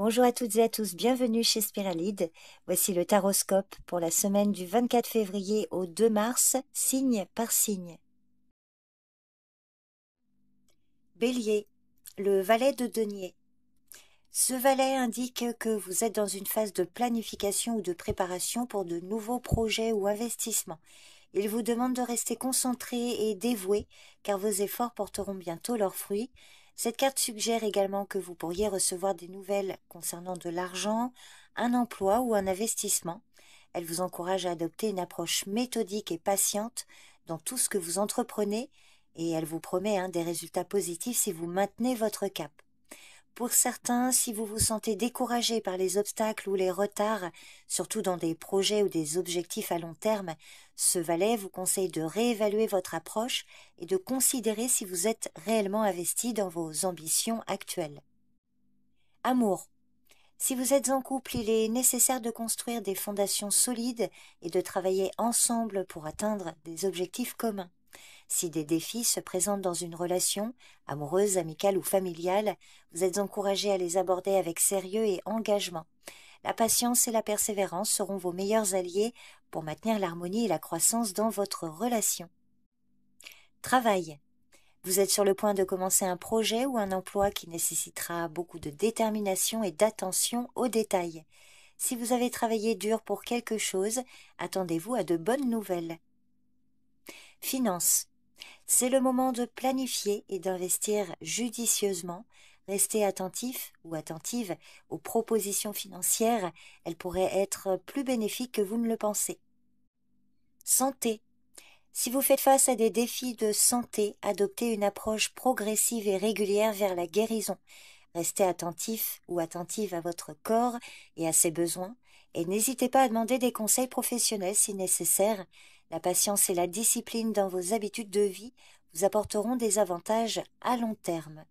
Bonjour à toutes et à tous, bienvenue chez Spiralide. Voici le taroscope pour la semaine du 24 février au 2 mars, signe par signe. Bélier, le valet de denier. Ce valet indique que vous êtes dans une phase de planification ou de préparation pour de nouveaux projets ou investissements. Il vous demande de rester concentré et dévoué car vos efforts porteront bientôt leurs fruits. Cette carte suggère également que vous pourriez recevoir des nouvelles concernant de l'argent, un emploi ou un investissement. Elle vous encourage à adopter une approche méthodique et patiente dans tout ce que vous entreprenez et elle vous promet des résultats positifs si vous maintenez votre cap. Pour certains, si vous vous sentez découragé par les obstacles ou les retards, surtout dans des projets ou des objectifs à long terme, ce valet vous conseille de réévaluer votre approche et de considérer si vous êtes réellement investi dans vos ambitions actuelles. Amour. Si vous êtes en couple, il est nécessaire de construire des fondations solides et de travailler ensemble pour atteindre des objectifs communs. Si des défis se présentent dans une relation, amoureuse, amicale ou familiale, vous êtes encouragé à les aborder avec sérieux et engagement. La patience et la persévérance seront vos meilleurs alliés pour maintenir l'harmonie et la croissance dans votre relation. Travail. Vous êtes sur le point de commencer un projet ou un emploi qui nécessitera beaucoup de détermination et d'attention aux détails. Si vous avez travaillé dur pour quelque chose, attendez-vous à de bonnes nouvelles. Finances. C'est le moment de planifier et d'investir judicieusement. Restez attentif ou attentive aux propositions financières, elles pourraient être plus bénéfiques que vous ne le pensez. Santé. Si vous faites face à des défis de santé, adoptez une approche progressive et régulière vers la guérison. Restez attentif ou attentive à votre corps et à ses besoins, et n'hésitez pas à demander des conseils professionnels si nécessaire. La patience et la discipline dans vos habitudes de vie vous apporteront des avantages à long terme.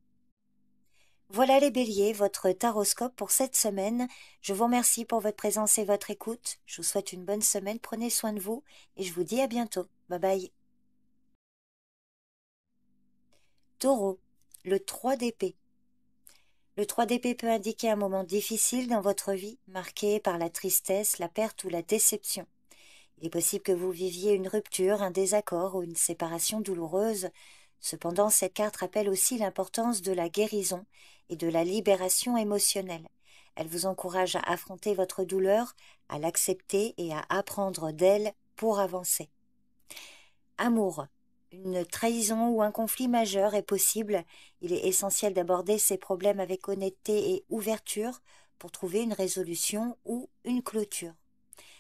Voilà les béliers, votre taroscope pour cette semaine. Je vous remercie pour votre présence et votre écoute. Je vous souhaite une bonne semaine, prenez soin de vous et je vous dis à bientôt. Bye bye. Taureau, le 3 d'épée. Le 3 d'épée peut indiquer un moment difficile dans votre vie, marqué par la tristesse, la perte ou la déception. Il est possible que vous viviez une rupture, un désaccord ou une séparation douloureuse. Cependant, cette carte rappelle aussi l'importance de la guérison et de la libération émotionnelle. Elle vous encourage à affronter votre douleur, à l'accepter et à apprendre d'elle pour avancer. Amour. Une trahison ou un conflit majeur est possible. Il est essentiel d'aborder ces problèmes avec honnêteté et ouverture pour trouver une résolution ou une clôture.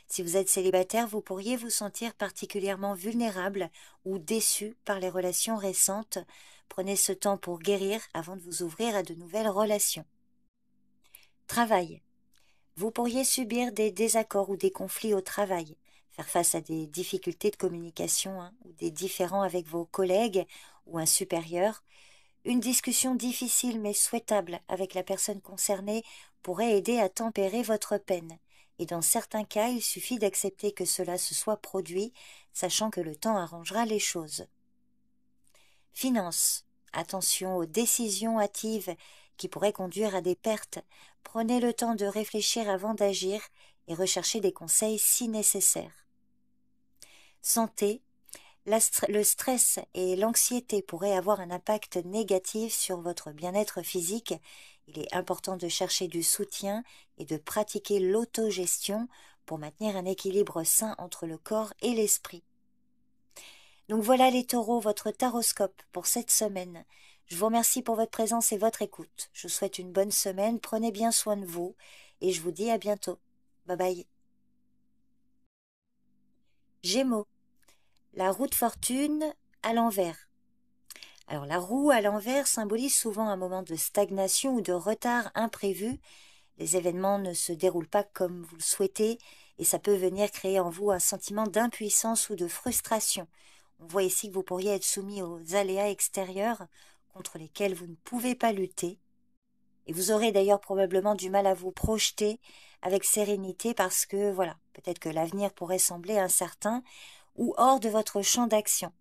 Si vous êtes célibataire, vous pourriez vous sentir particulièrement vulnérable ou déçu par les relations récentes. Prenez ce temps pour guérir avant de vous ouvrir à de nouvelles relations. Travail. Vous pourriez subir des désaccords ou des conflits au travail, faire face à des difficultés de communication ou des différends avec vos collègues ou un supérieur. Une discussion difficile mais souhaitable avec la personne concernée pourrait aider à tempérer votre peine. Et dans certains cas, il suffit d'accepter que cela se soit produit, sachant que le temps arrangera les choses. Finances. Attention aux décisions hâtives qui pourraient conduire à des pertes. Prenez le temps de réfléchir avant d'agir et recherchez des conseils si nécessaire. Santé. Le stress et l'anxiété pourraient avoir un impact négatif sur votre bien-être physique. Il est important de chercher du soutien et de pratiquer l'autogestion pour maintenir un équilibre sain entre le corps et l'esprit. Donc voilà les taureaux, votre taroscope pour cette semaine. Je vous remercie pour votre présence et votre écoute. Je vous souhaite une bonne semaine, prenez bien soin de vous et je vous dis à bientôt. Bye bye. Gémeaux. La roue de fortune à l'envers. Alors la roue à l'envers symbolise souvent un moment de stagnation ou de retard imprévu. Les événements ne se déroulent pas comme vous le souhaitez et ça peut venir créer en vous un sentiment d'impuissance ou de frustration. On voit ici que vous pourriez être soumis aux aléas extérieurs contre lesquels vous ne pouvez pas lutter. Et vous aurez d'ailleurs probablement du mal à vous projeter avec sérénité parce que, voilà, peut-être que l'avenir pourrait sembler incertain ou hors de votre champ d'action.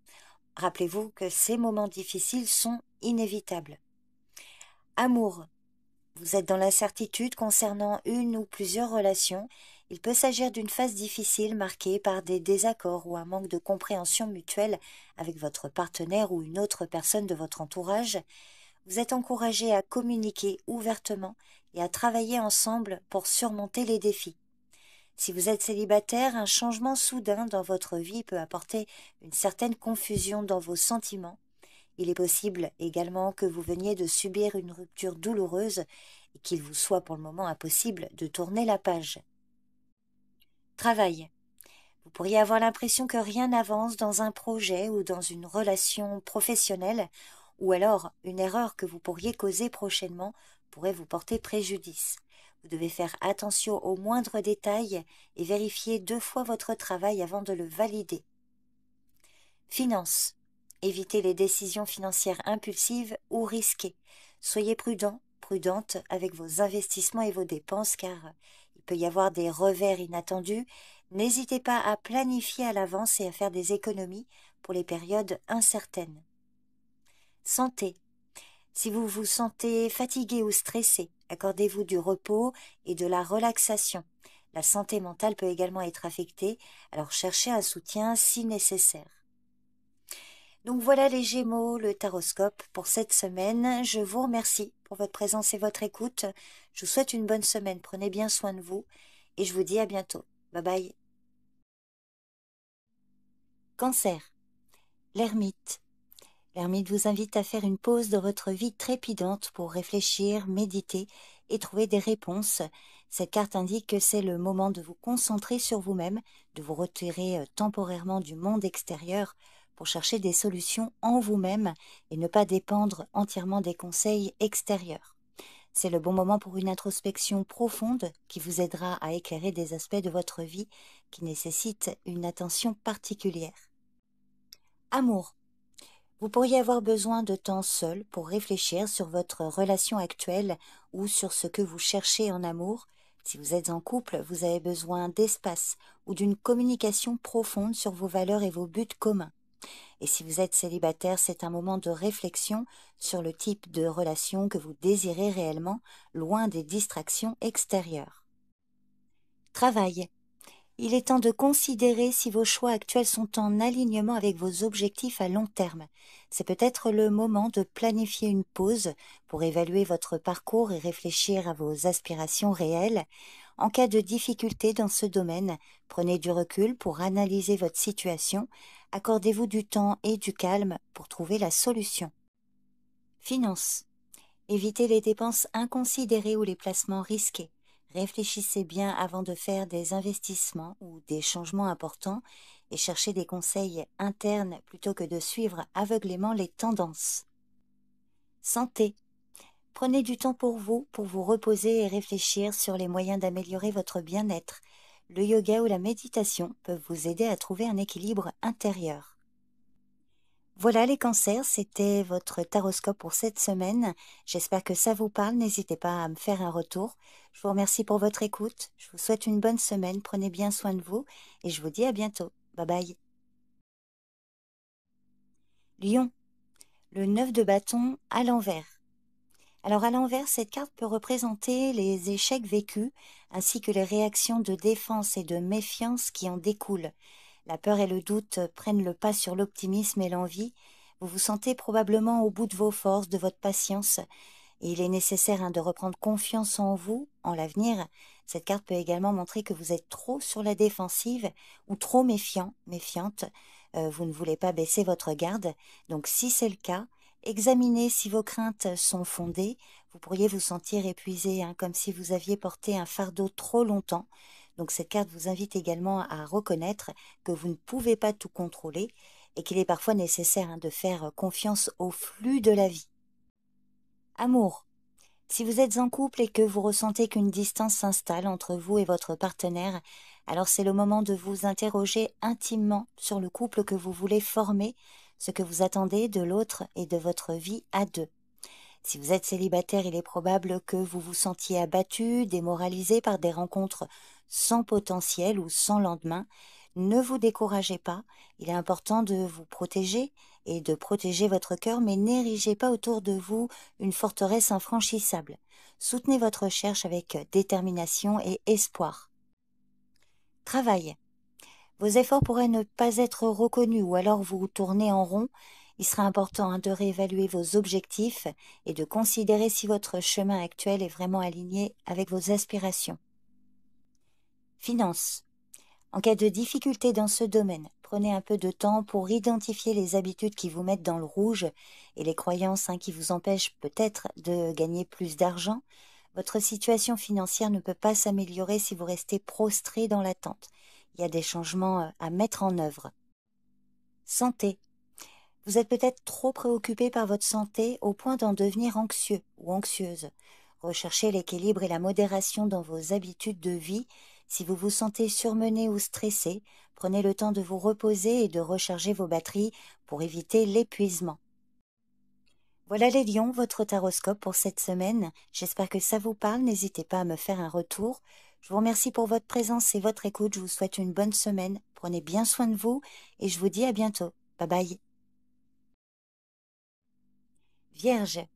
Rappelez-vous que ces moments difficiles sont inévitables. Amour. Vous êtes dans l'incertitude concernant une ou plusieurs relations. Il peut s'agir d'une phase difficile marquée par des désaccords ou un manque de compréhension mutuelle avec votre partenaire ou une autre personne de votre entourage. Vous êtes encouragé à communiquer ouvertement et à travailler ensemble pour surmonter les défis. Si vous êtes célibataire, un changement soudain dans votre vie peut apporter une certaine confusion dans vos sentiments. Il est possible également que vous veniez de subir une rupture douloureuse et qu'il vous soit pour le moment impossible de tourner la page. Travail. Vous pourriez avoir l'impression que rien n'avance dans un projet ou dans une relation professionnelle, ou alors une erreur que vous pourriez causer prochainement pourrait vous porter préjudice. Vous devez faire attention aux moindres détails et vérifier 2 fois votre travail avant de le valider. Finances. Évitez les décisions financières impulsives ou risquées. Soyez prudente avec vos investissements et vos dépenses car il peut y avoir des revers inattendus. N'hésitez pas à planifier à l'avance et à faire des économies pour les périodes incertaines. Santé. Si vous vous sentez fatigué ou stressé, accordez-vous du repos et de la relaxation. La santé mentale peut également être affectée, alors cherchez un soutien si nécessaire. Donc voilà les Gémeaux, le taroscope pour cette semaine. Je vous remercie pour votre présence et votre écoute. Je vous souhaite une bonne semaine. Prenez bien soin de vous et je vous dis à bientôt. Bye bye. Cancer. L'ermite. L'ermite vous invite à faire une pause dans votre vie trépidante pour réfléchir, méditer et trouver des réponses. Cette carte indique que c'est le moment de vous concentrer sur vous-même, de vous retirer temporairement du monde extérieur pour chercher des solutions en vous-même et ne pas dépendre entièrement des conseils extérieurs. C'est le bon moment pour une introspection profonde qui vous aidera à éclairer des aspects de votre vie qui nécessitent une attention particulière. Amour. Vous pourriez avoir besoin de temps seul pour réfléchir sur votre relation actuelle ou sur ce que vous cherchez en amour. Si vous êtes en couple, vous avez besoin d'espace ou d'une communication profonde sur vos valeurs et vos buts communs. Et si vous êtes célibataire, c'est un moment de réflexion sur le type de relation que vous désirez réellement, loin des distractions extérieures. Travail. Il est temps de considérer si vos choix actuels sont en alignement avec vos objectifs à long terme. C'est peut-être le moment de planifier une pause pour évaluer votre parcours et réfléchir à vos aspirations réelles. En cas de difficulté dans ce domaine, prenez du recul pour analyser votre situation. Accordez-vous du temps et du calme pour trouver la solution. Finances. Évitez les dépenses inconsidérées ou les placements risqués. Réfléchissez bien avant de faire des investissements ou des changements importants et cherchez des conseils internes plutôt que de suivre aveuglément les tendances. Santé. Prenez du temps pour vous reposer et réfléchir sur les moyens d'améliorer votre bien-être. Le yoga ou la méditation peuvent vous aider à trouver un équilibre intérieur. Voilà les cancers, c'était votre taroscope pour cette semaine. J'espère que ça vous parle, n'hésitez pas à me faire un retour. Je vous remercie pour votre écoute, je vous souhaite une bonne semaine, prenez bien soin de vous et je vous dis à bientôt. Bye bye. Lion, le 9 de bâton à l'envers. Alors à l'envers, cette carte peut représenter les échecs vécus ainsi que les réactions de défense et de méfiance qui en découlent. La peur et le doute prennent le pas sur l'optimisme et l'envie. Vous vous sentez probablement au bout de vos forces, de votre patience. Et il est nécessaire de reprendre confiance en vous, en l'avenir. Cette carte peut également montrer que vous êtes trop sur la défensive ou trop méfiante. Vous ne voulez pas baisser votre garde. Donc si c'est le cas, examinez si vos craintes sont fondées. Vous pourriez vous sentir épuisé, comme si vous aviez porté un fardeau trop longtemps. Donc cette carte vous invite également à reconnaître que vous ne pouvez pas tout contrôler et qu'il est parfois nécessaire de faire confiance au flux de la vie. Amour. Si vous êtes en couple et que vous ressentez qu'une distance s'installe entre vous et votre partenaire, alors c'est le moment de vous interroger intimement sur le couple que vous voulez former, ce que vous attendez de l'autre et de votre vie à deux. Si vous êtes célibataire, il est probable que vous vous sentiez abattu, démoralisé par des rencontres sans potentiel ou sans lendemain. Ne vous découragez pas, il est important de vous protéger et de protéger votre cœur, mais n'érigez pas autour de vous une forteresse infranchissable. Soutenez votre recherche avec détermination et espoir. Travail. Vos efforts pourraient ne pas être reconnus ou alors vous tournez en rond. Il sera important de réévaluer vos objectifs et de considérer si votre chemin actuel est vraiment aligné avec vos aspirations. Finances. En cas de difficulté dans ce domaine, prenez un peu de temps pour identifier les habitudes qui vous mettent dans le rouge et les croyances qui vous empêchent peut-être de gagner plus d'argent. Votre situation financière ne peut pas s'améliorer si vous restez prostré dans l'attente. Il y a des changements à mettre en œuvre. Santé. Vous êtes peut-être trop préoccupé par votre santé au point d'en devenir anxieux ou anxieuse. Recherchez l'équilibre et la modération dans vos habitudes de vie. Si vous vous sentez surmené ou stressé, prenez le temps de vous reposer et de recharger vos batteries pour éviter l'épuisement. Voilà les lions, votre taroscope pour cette semaine. J'espère que ça vous parle. N'hésitez pas à me faire un retour. Je vous remercie pour votre présence et votre écoute. Je vous souhaite une bonne semaine. Prenez bien soin de vous et je vous dis à bientôt. Bye bye. Vierge,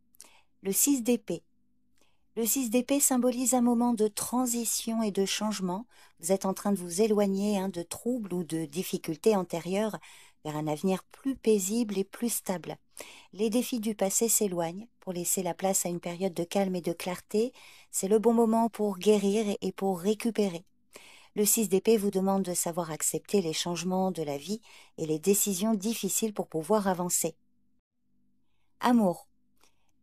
le 6 d'épée. Le 6 d'épée symbolise un moment de transition et de changement. Vous êtes en train de vous éloigner de troubles ou de difficultés antérieures vers un avenir plus paisible et plus stable. Les défis du passé s'éloignent pour laisser la place à une période de calme et de clarté. C'est le bon moment pour guérir et pour récupérer. Le 6 d'épée vous demande de savoir accepter les changements de la vie et les décisions difficiles pour pouvoir avancer. Amour.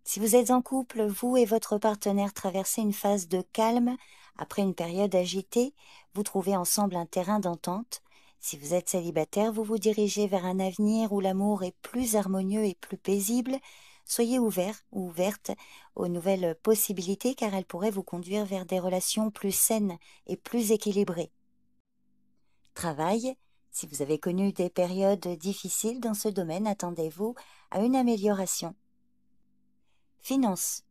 Si vous êtes en couple, vous et votre partenaire traversez une phase de calme. Après une période agitée, vous trouvez ensemble un terrain d'entente. Si vous êtes célibataire, vous vous dirigez vers un avenir où l'amour est plus harmonieux et plus paisible. Soyez ouvert ou ouverte aux nouvelles possibilités car elles pourraient vous conduire vers des relations plus saines et plus équilibrées. Travail. Si vous avez connu des périodes difficiles dans ce domaine, attendez-vous à une amélioration. Finances.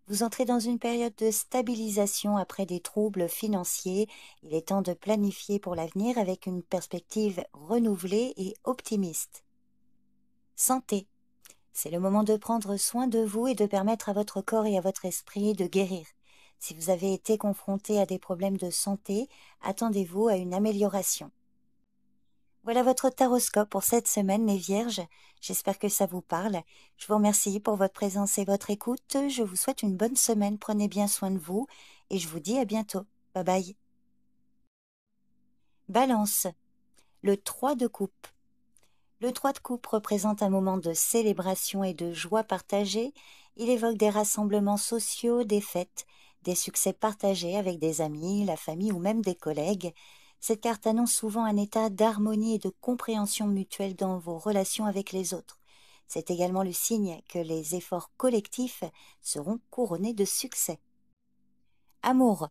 Vous entrez dans une période de stabilisation après des troubles financiers. Il est temps de planifier pour l'avenir avec une perspective renouvelée et optimiste. Santé. C'est le moment de prendre soin de vous et de permettre à votre corps et à votre esprit de guérir. Si vous avez été confronté à des problèmes de santé, attendez-vous à une amélioration. Voilà votre taroscope pour cette semaine, les Vierges. J'espère que ça vous parle. Je vous remercie pour votre présence et votre écoute. Je vous souhaite une bonne semaine. Prenez bien soin de vous et je vous dis à bientôt. Bye bye. Balance. Le 3 de coupe. Le 3 de coupe représente un moment de célébration et de joie partagée. Il évoque des rassemblements sociaux, des fêtes, des succès partagés avec des amis, la famille ou même des collègues. Cette carte annonce souvent un état d'harmonie et de compréhension mutuelle dans vos relations avec les autres. C'est également le signe que les efforts collectifs seront couronnés de succès. Amour.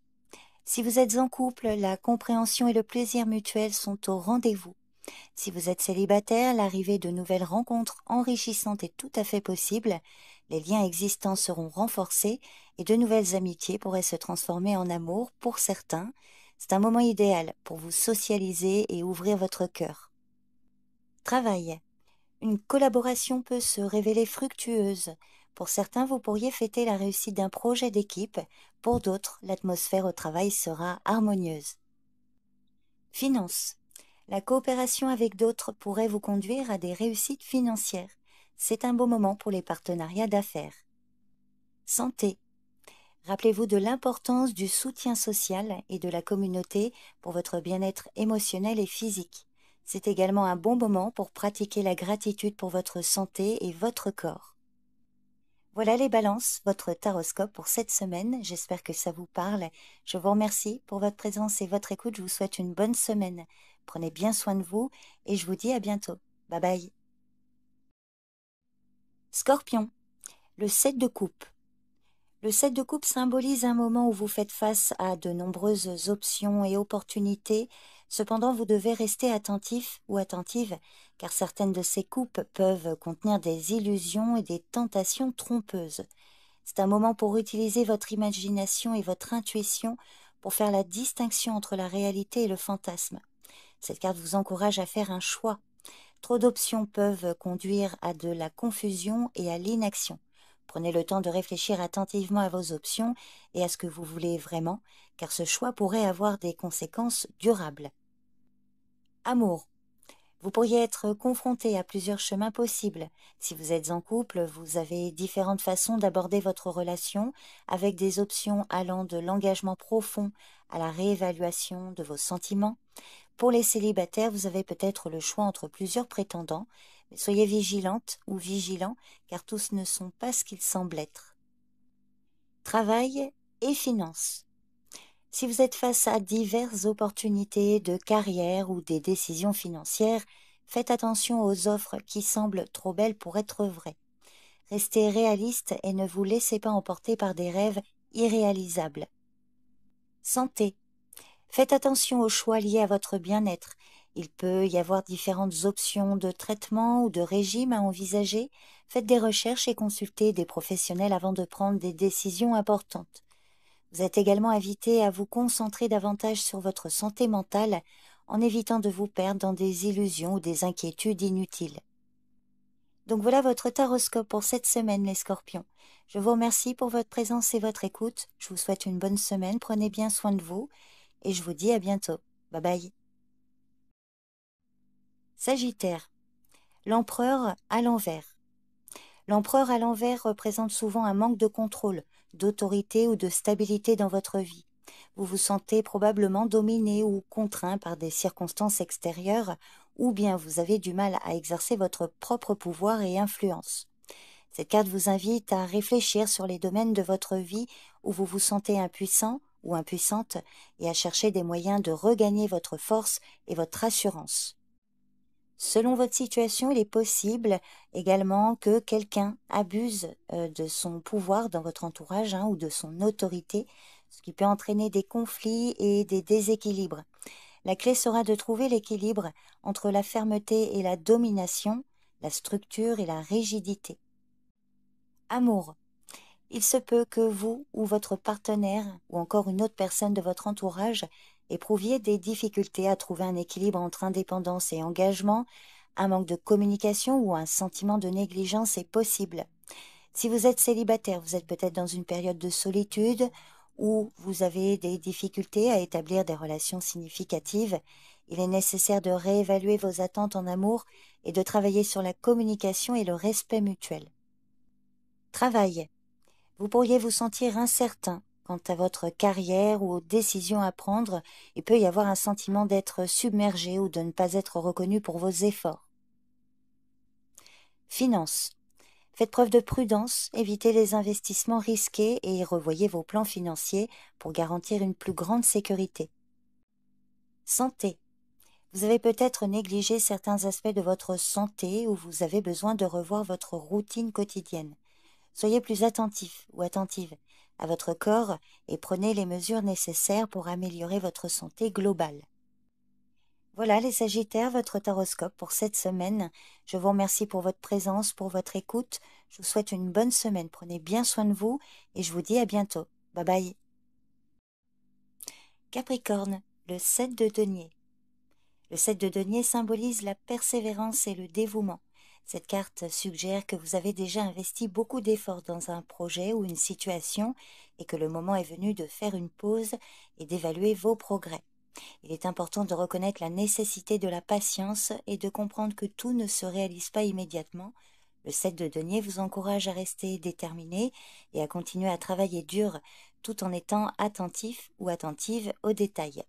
Si vous êtes en couple, la compréhension et le plaisir mutuel sont au rendez-vous. Si vous êtes célibataire, l'arrivée de nouvelles rencontres enrichissantes est tout à fait possible. Les liens existants seront renforcés et de nouvelles amitiés pourraient se transformer en amour pour certains. C'est un moment idéal pour vous socialiser et ouvrir votre cœur. Travail. Une collaboration peut se révéler fructueuse. Pour certains, vous pourriez fêter la réussite d'un projet d'équipe. Pour d'autres, l'atmosphère au travail sera harmonieuse. Finances. La coopération avec d'autres pourrait vous conduire à des réussites financières. C'est un beau moment pour les partenariats d'affaires. Santé. Rappelez-vous de l'importance du soutien social et de la communauté pour votre bien-être émotionnel et physique. C'est également un bon moment pour pratiquer la gratitude pour votre santé et votre corps. Voilà les balances, votre taroscope pour cette semaine. J'espère que ça vous parle. Je vous remercie pour votre présence et votre écoute. Je vous souhaite une bonne semaine. Prenez bien soin de vous et je vous dis à bientôt. Bye bye. Scorpion, le 7 de coupe. Le 7 de coupe symbolise un moment où vous faites face à de nombreuses options et opportunités. Cependant, vous devez rester attentif ou attentive, car certaines de ces coupes peuvent contenir des illusions et des tentations trompeuses. C'est un moment pour utiliser votre imagination et votre intuition pour faire la distinction entre la réalité et le fantasme. Cette carte vous encourage à faire un choix. Trop d'options peuvent conduire à de la confusion et à l'inaction. Prenez le temps de réfléchir attentivement à vos options et à ce que vous voulez vraiment, car ce choix pourrait avoir des conséquences durables. Amour. Vous pourriez être confronté à plusieurs chemins possibles. Si vous êtes en couple, vous avez différentes façons d'aborder votre relation, avec des options allant de l'engagement profond à la réévaluation de vos sentiments. Pour les célibataires, vous avez peut-être le choix entre plusieurs prétendants, mais soyez vigilante ou vigilant, car tous ne sont pas ce qu'ils semblent être. Travail et finances. Si vous êtes face à diverses opportunités de carrière ou des décisions financières, faites attention aux offres qui semblent trop belles pour être vraies. Restez réaliste et ne vous laissez pas emporter par des rêves irréalisables. Santé. Faites attention aux choix liés à votre bien-être. Il peut y avoir différentes options de traitement ou de régime à envisager. Faites des recherches et consultez des professionnels avant de prendre des décisions importantes. Vous êtes également invité à vous concentrer davantage sur votre santé mentale en évitant de vous perdre dans des illusions ou des inquiétudes inutiles. Donc voilà votre taroscope pour cette semaine, les Scorpions. Je vous remercie pour votre présence et votre écoute. Je vous souhaite une bonne semaine, prenez bien soin de vous et je vous dis à bientôt. Bye bye. Sagittaire. L'empereur à l'envers. L'empereur à l'envers représente souvent un manque de contrôle, d'autorité ou de stabilité dans votre vie. Vous vous sentez probablement dominé ou contraint par des circonstances extérieures, ou bien vous avez du mal à exercer votre propre pouvoir et influence. Cette carte vous invite à réfléchir sur les domaines de votre vie où vous vous sentez impuissant ou impuissante et à chercher des moyens de regagner votre force et votre assurance. Selon votre situation, il est possible également que quelqu'un abuse de son pouvoir dans votre entourage ou de son autorité, ce qui peut entraîner des conflits et des déséquilibres. La clé sera de trouver l'équilibre entre la fermeté et la domination, la structure et la rigidité. Amour. Il se peut que vous ou votre partenaire ou encore une autre personne de votre entourage éprouviez des difficultés à trouver un équilibre entre indépendance et engagement. Un manque de communication ou un sentiment de négligence est possible. Si vous êtes célibataire, vous êtes peut-être dans une période de solitude ou vous avez des difficultés à établir des relations significatives. Il est nécessaire de réévaluer vos attentes en amour et de travailler sur la communication et le respect mutuel. Travail. Vous pourriez vous sentir incertain quant à votre carrière ou aux décisions à prendre. Il peut y avoir un sentiment d'être submergé ou de ne pas être reconnu pour vos efforts. Finances. Faites preuve de prudence, évitez les investissements risqués et revoyez vos plans financiers pour garantir une plus grande sécurité. Santé. Vous avez peut-être négligé certains aspects de votre santé ou vous avez besoin de revoir votre routine quotidienne. Soyez plus attentif ou attentive à votre corps et prenez les mesures nécessaires pour améliorer votre santé globale. Voilà les Sagittaires, votre taroscope pour cette semaine. Je vous remercie pour votre présence, pour votre écoute. Je vous souhaite une bonne semaine. Prenez bien soin de vous et je vous dis à bientôt. Bye bye. Capricorne, le 7 de denier. Le 7 de denier symbolise la persévérance et le dévouement. Cette carte suggère que vous avez déjà investi beaucoup d'efforts dans un projet ou une situation et que le moment est venu de faire une pause et d'évaluer vos progrès. Il est important de reconnaître la nécessité de la patience et de comprendre que tout ne se réalise pas immédiatement. Le 7 de denier vous encourage à rester déterminé et à continuer à travailler dur tout en étant attentif ou attentive aux détails.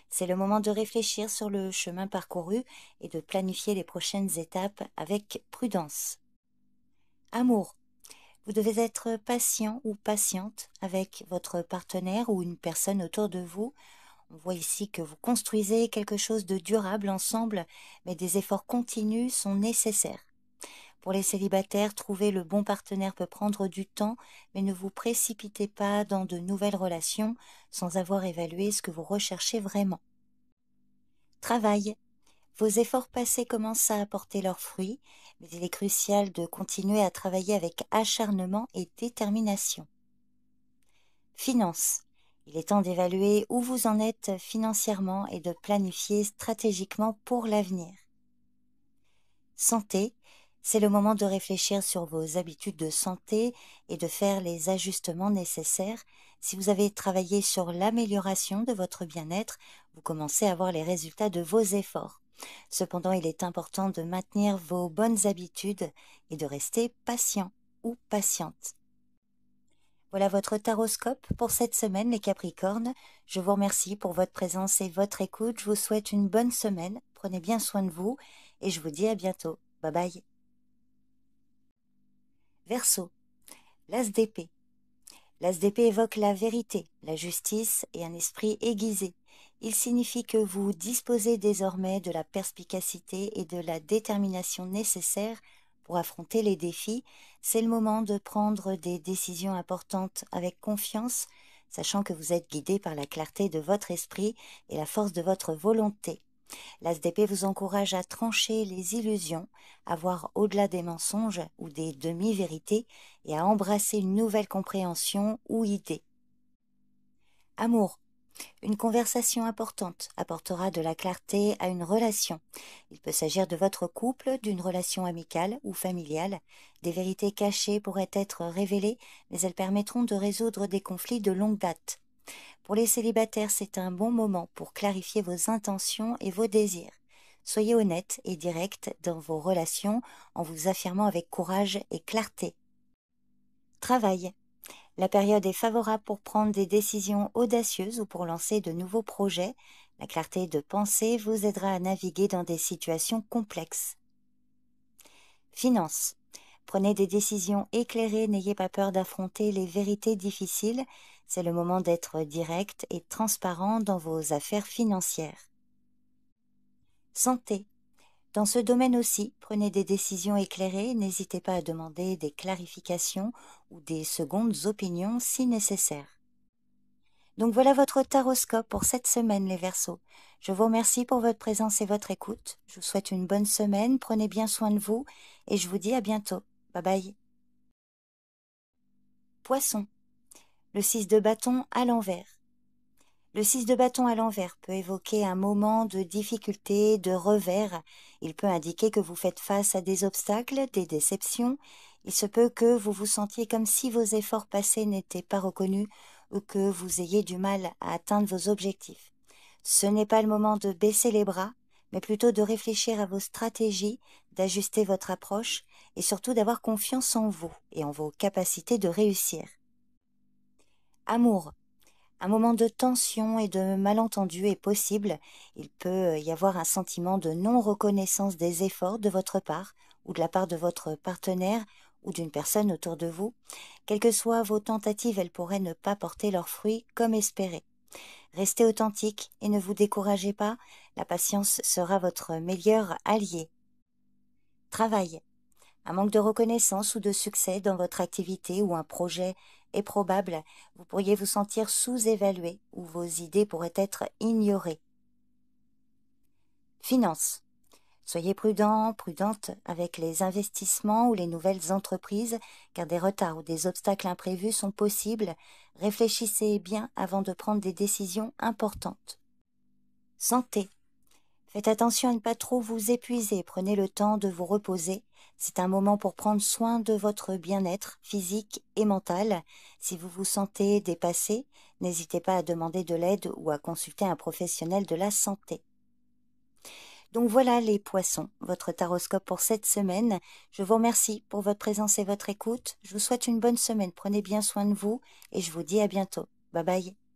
C'est le moment de réfléchir sur le chemin parcouru et de planifier les prochaines étapes avec prudence. Amour. Vous devez être patient ou patiente avec votre partenaire ou une personne autour de vous. On voit ici que vous construisez quelque chose de durable ensemble, mais des efforts continus sont nécessaires. Pour les célibataires, trouver le bon partenaire peut prendre du temps, mais ne vous précipitez pas dans de nouvelles relations sans avoir évalué ce que vous recherchez vraiment. Travail. Vos efforts passés commencent à apporter leurs fruits, mais il est crucial de continuer à travailler avec acharnement et détermination. Finances. Il est temps d'évaluer où vous en êtes financièrement et de planifier stratégiquement pour l'avenir. Santé, c'est le moment de réfléchir sur vos habitudes de santé et de faire les ajustements nécessaires. Si vous avez travaillé sur l'amélioration de votre bien-être, vous commencez à voir les résultats de vos efforts. Cependant, il est important de maintenir vos bonnes habitudes et de rester patient ou patiente. Voilà votre taroscope pour cette semaine, les Capricornes. Je vous remercie pour votre présence et votre écoute. Je vous souhaite une bonne semaine. Prenez bien soin de vous et je vous dis à bientôt. Bye bye. Verseau, l'as d'épée. L'as d'épée évoque la vérité, la justice et un esprit aiguisé. Il signifie que vous disposez désormais de la perspicacité et de la détermination nécessaires pour affronter les défis. C'est le moment de prendre des décisions importantes avec confiance, sachant que vous êtes guidé par la clarté de votre esprit et la force de votre volonté. L'as d'épée vous encourage à trancher les illusions, à voir au-delà des mensonges ou des demi-vérités et à embrasser une nouvelle compréhension ou idée. Amour. Une conversation importante apportera de la clarté à une relation. Il peut s'agir de votre couple, d'une relation amicale ou familiale. Des vérités cachées pourraient être révélées, mais elles permettront de résoudre des conflits de longue date. Pour les célibataires, c'est un bon moment pour clarifier vos intentions et vos désirs. Soyez honnête et direct dans vos relations en vous affirmant avec courage et clarté. Travail. La période est favorable pour prendre des décisions audacieuses ou pour lancer de nouveaux projets. La clarté de pensée vous aidera à naviguer dans des situations complexes. Finances. Prenez des décisions éclairées, n'ayez pas peur d'affronter les vérités difficiles. C'est le moment d'être direct et transparent dans vos affaires financières. Santé. Dans ce domaine aussi, prenez des décisions éclairées, n'hésitez pas à demander des clarifications ou des secondes opinions si nécessaire. Donc voilà votre taroscope pour cette semaine, les Verseaux. Je vous remercie pour votre présence et votre écoute. Je vous souhaite une bonne semaine, prenez bien soin de vous et je vous dis à bientôt. Bye bye. Poisson. Le 6 de bâton à l'envers. Le 6 de bâton à l'envers peut évoquer un moment de difficulté, de revers. Il peut indiquer que vous faites face à des obstacles, des déceptions. Il se peut que vous vous sentiez comme si vos efforts passés n'étaient pas reconnus ou que vous ayez du mal à atteindre vos objectifs. Ce n'est pas le moment de baisser les bras, mais plutôt de réfléchir à vos stratégies, d'ajuster votre approche et surtout d'avoir confiance en vous et en vos capacités de réussir. Amour. Un moment de tension et de malentendu est possible. Il peut y avoir un sentiment de non-reconnaissance des efforts de votre part ou de la part de votre partenaire ou d'une personne autour de vous. Quelles que soient vos tentatives, elles pourraient ne pas porter leurs fruits comme espéré. Restez authentique et ne vous découragez pas. La patience sera votre meilleur allié. Travail. Un manque de reconnaissance ou de succès dans votre activité ou un projet est probable. Vous pourriez vous sentir sous-évalué ou vos idées pourraient être ignorées. Finances. Soyez prudent, prudente avec les investissements ou les nouvelles entreprises, car des retards ou des obstacles imprévus sont possibles. Réfléchissez bien avant de prendre des décisions importantes. Santé. Faites attention à ne pas trop vous épuiser, prenez le temps de vous reposer. C'est un moment pour prendre soin de votre bien-être physique et mental. Si vous vous sentez dépassé, n'hésitez pas à demander de l'aide ou à consulter un professionnel de la santé. Donc voilà les poissons, votre taroscope pour cette semaine. Je vous remercie pour votre présence et votre écoute. Je vous souhaite une bonne semaine, prenez bien soin de vous et je vous dis à bientôt. Bye bye.